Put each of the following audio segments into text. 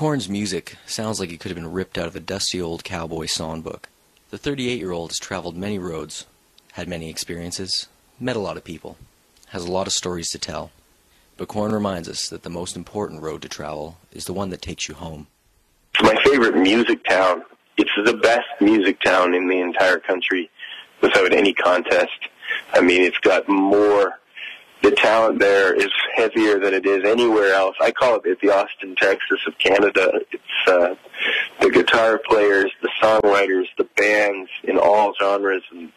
Corin's music sounds like it could have been ripped out of a dusty old cowboy songbook. The 38-year-old has traveled many roads, had many experiences, met a lot of people, has a lot of stories to tell. But Corin reminds us that the most important road to travel is the one that takes you home. It's my favorite music town. It's the best music town in the entire country without any contest. I mean, it's got more. The talent there is heavier than it is anywhere else. I call it the Austin, Texas of Canada. It's the guitar players, the songwriters, the bands in all genres, and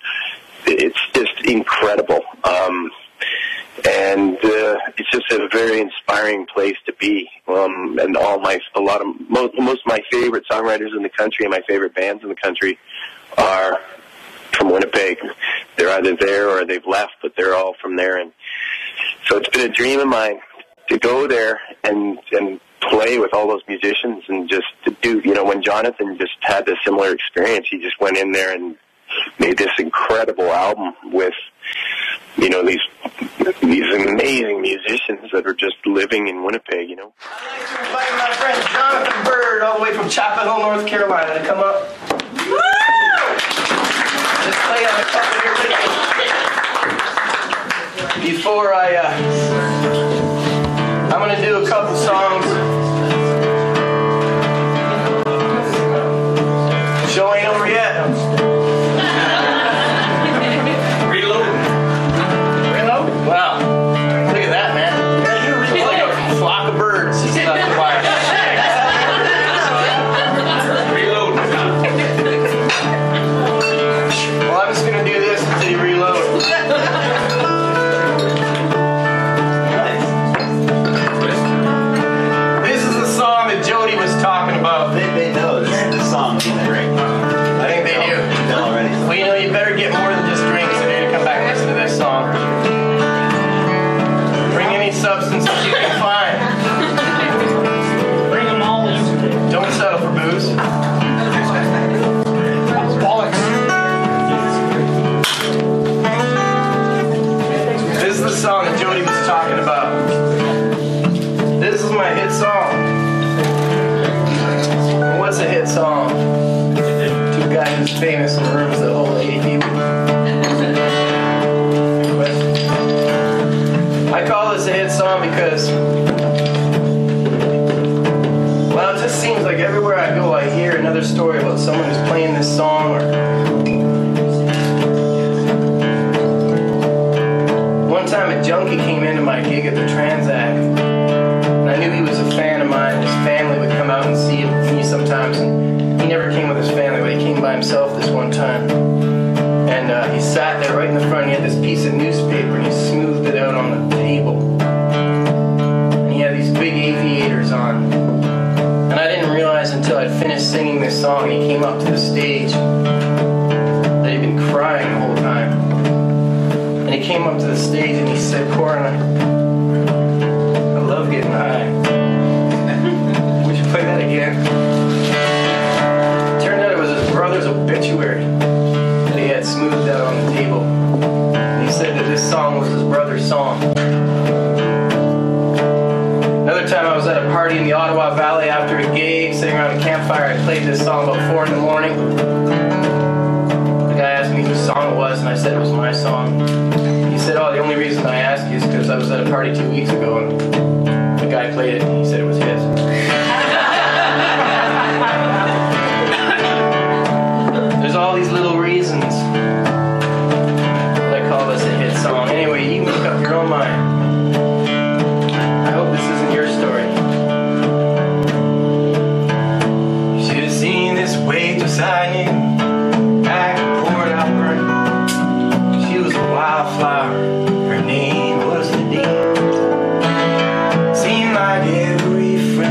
it's just incredible. And it's just a very inspiring place to be. And most of my favorite songwriters in the country and my favorite bands in the country are from Winnipeg. They're either there or they've left, but they're all from there. And so it's been a dream of mine to go there and play with all those musicians and just to do, when Jonathan just had a similar experience, he just went in there and made this incredible album with, these amazing musicians that are just living in Winnipeg, I'd like to invite my friend Jonathan Byrd all the way from Chapel Hill, North Carolina to come up. Woo! Just play on a couple here before I'm going to do a couple songs. Show ain't over yet. Reload. Wow. Look at that, man. It's like a flock of birds. It's not the fire. Reload. Well, I'm just going to do this until you reload. This is the song that Jody was talking about. They know this is the song, right? I think they do. Already. Well, you better get more than just drinks if you're going to come back and listen to this song. Bring any substance that you can find. Bring them all in. Don't settle for booze. Bollocks. This is the song that Jody was talking about. This is my hit song. What's a hit song? Two guys who's famous in rooms that hold 80 people. I call this a hit song because, well, it just seems like everywhere I go I hear another story about someone who's playing this song. One time a junkie came into my gig at the Transact, and I knew he was a fan of mine. His family would come out and see me sometimes, and he never came with his family, but he came by himself this one time. And he sat there right in the front. He had this piece of newspaper, and he smoothed it out on the table. And he had these big aviators on. And I didn't realize until I'd finished singing this song, and he came up to the stage, that he'd been crying the whole time. And he came up to the stage, and he said, "Corin, I love getting high. Would you play that again?" Turned out it was his brother's obituary that he had smoothed out on the table. And he said that this song was his brother's song. Another time I was at a party in the Ottawa Valley after a gig, sitting around a campfire. I played this song about 4 in the morning. The guy asked me whose song it was, and I said it was my song. He said, "Oh, the only reason I asked you is because I was at a party 2 weeks ago, and the guy played it, and he said it was his." There's all these little reasons that I call this a hit song. Anyway, you make up your own mind. I hope this isn't your story. You should have seen this waitress I knew back in Port Alberta. She was a wildflower. Her name was Nadine. Seemed like every friend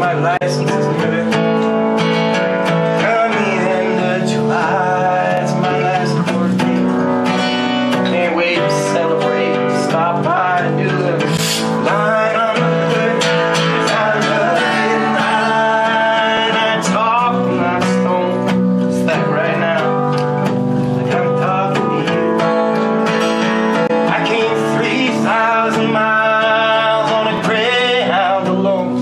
my license is good. Coming into July, it's my last court date. Can't wait to celebrate. Stop by and do the line on the hood. 'Cause I love it line. I talk and I stone. It's that right now. Like I'm talking to you. I came 3,000 miles on a Greyhound alone.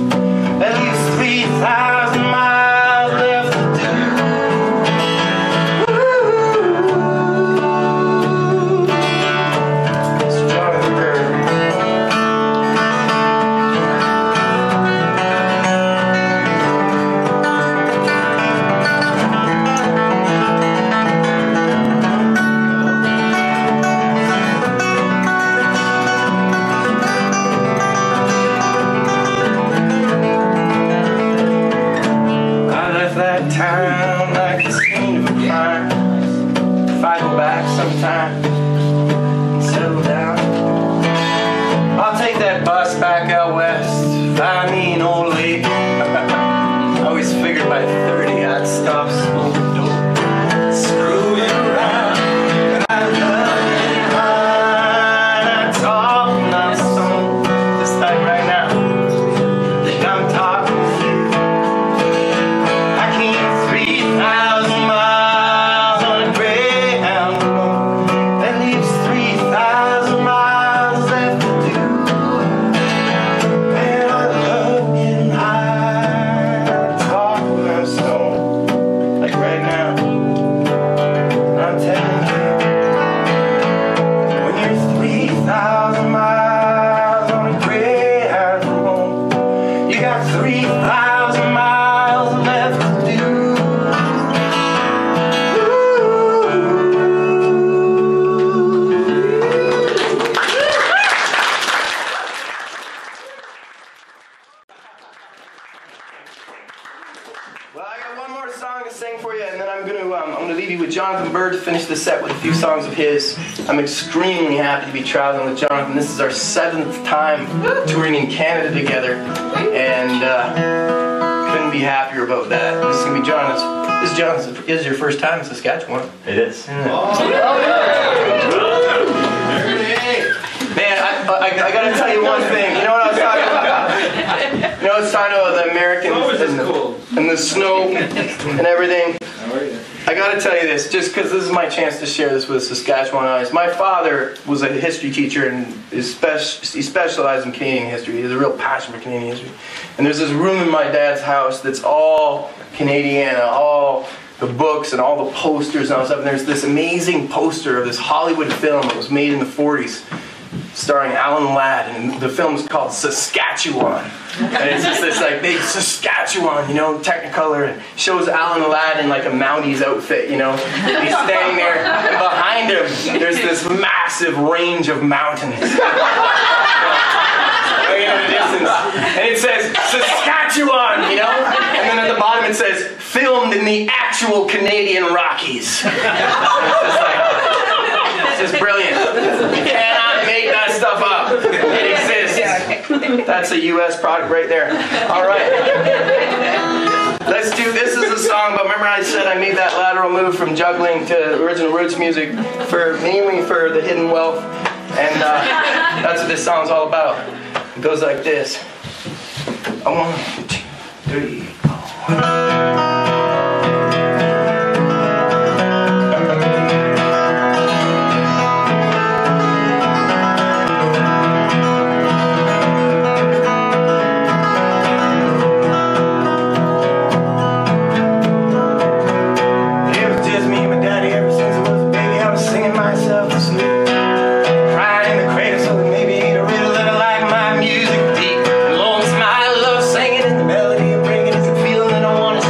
That leaves 3,000 miles left to do. Mr. Jonathan Byrd. I left that town like the scene of a crime. If I go back sometime and settle down, I'll take that bus back out west. Find me an old lady. I always figured by 30 I'd stop smoking dope. Screw it around, but I love it fine. I talk and I song, just like right now. Think I'm talking to you. I came 3,000 miles on a Greyhound alone. That leaves 3,000 miles left to do. Man, I love getting high. I talk when I'm stoned. Like right now. I'm telling you, when you're 3,000 miles on a Greyhound alone, you got 3,000 miles left to do. Well, I got one more song to sing for you, and then I'm gonna leave you with Jonathan Byrd to finish the set with a few songs of his. I'm extremely happy to be traveling with Jonathan. This is our 7th time touring in Canada together, and couldn't be happier about that. This is gonna be Jonathan's. This is your first time in Saskatchewan. It is. Man, I gotta tell you one thing. You know what I was talking about? You know, I was talking about the Americans and the snow and everything. I gotta tell you this, just because this is my chance to share this with Saskatchewan audience. My father was a history teacher, and he specialized in Canadian history. He has a real passion for Canadian history. And there's this room in my dad's house that's all Canadian, all the books and all the posters and all that stuff. And there's this amazing poster of this Hollywood film that was made in the 40s, starring Alan Ladd, and the film is called Saskatchewan. And it's just this like big Saskatchewan, you know, Technicolor, and shows Alan Ladd in like a Mounties outfit, you know. And he's standing there, and behind him there's this massive range of mountains. Way in the distance. And it says Saskatchewan, you know? And then at the bottom it says, filmed in the actual Canadian Rockies. It's just brilliant. You cannot make that stuff up. It exists. That's a U.S. product right there. All right. Let's do, this is a song, but remember I said I made that lateral move from juggling to original roots music mainly for the hidden wealth. And that's what this song's all about. It goes like this. 1, 2, 3, 4. Melody, I'm bringing is a feeling that I want to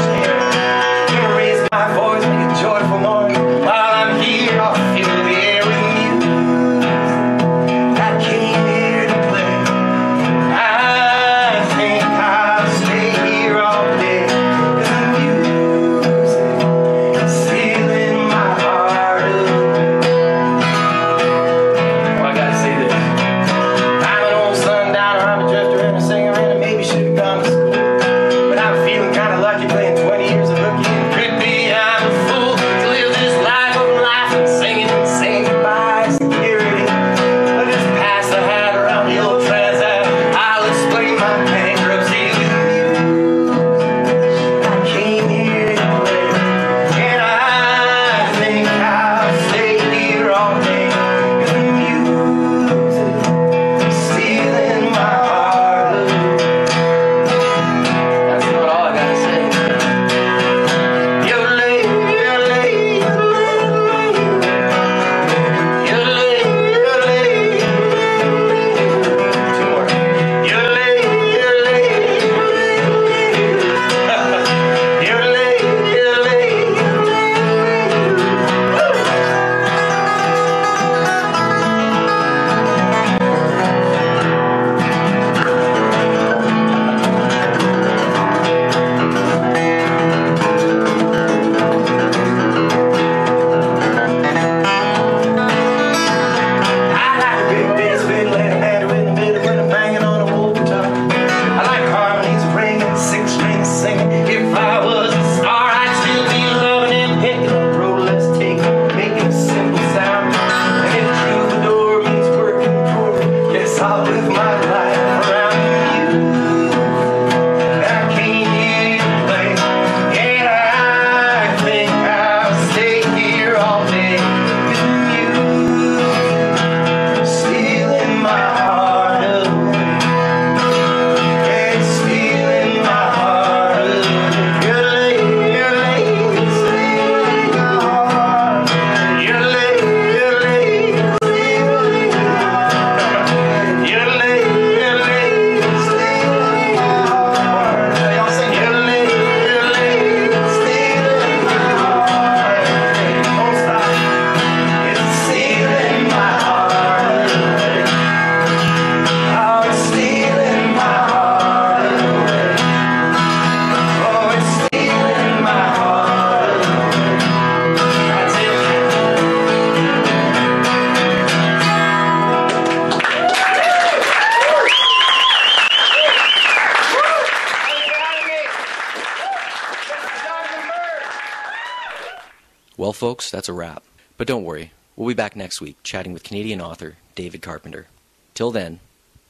Well, folks, that's a wrap. But don't worry, we'll be back next week chatting with Canadian author David Carpenter. Till then,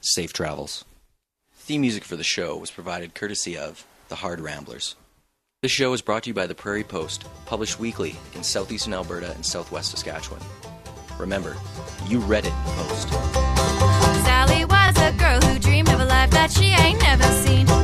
safe travels. Theme music for the show was provided courtesy of The Hard Ramblers. This show is brought to you by the Prairie Post, published weekly in southeastern Alberta and southwest Saskatchewan. Remember, you read it, Post. Sally was a girl who dreamed of a life that she ain't never seen.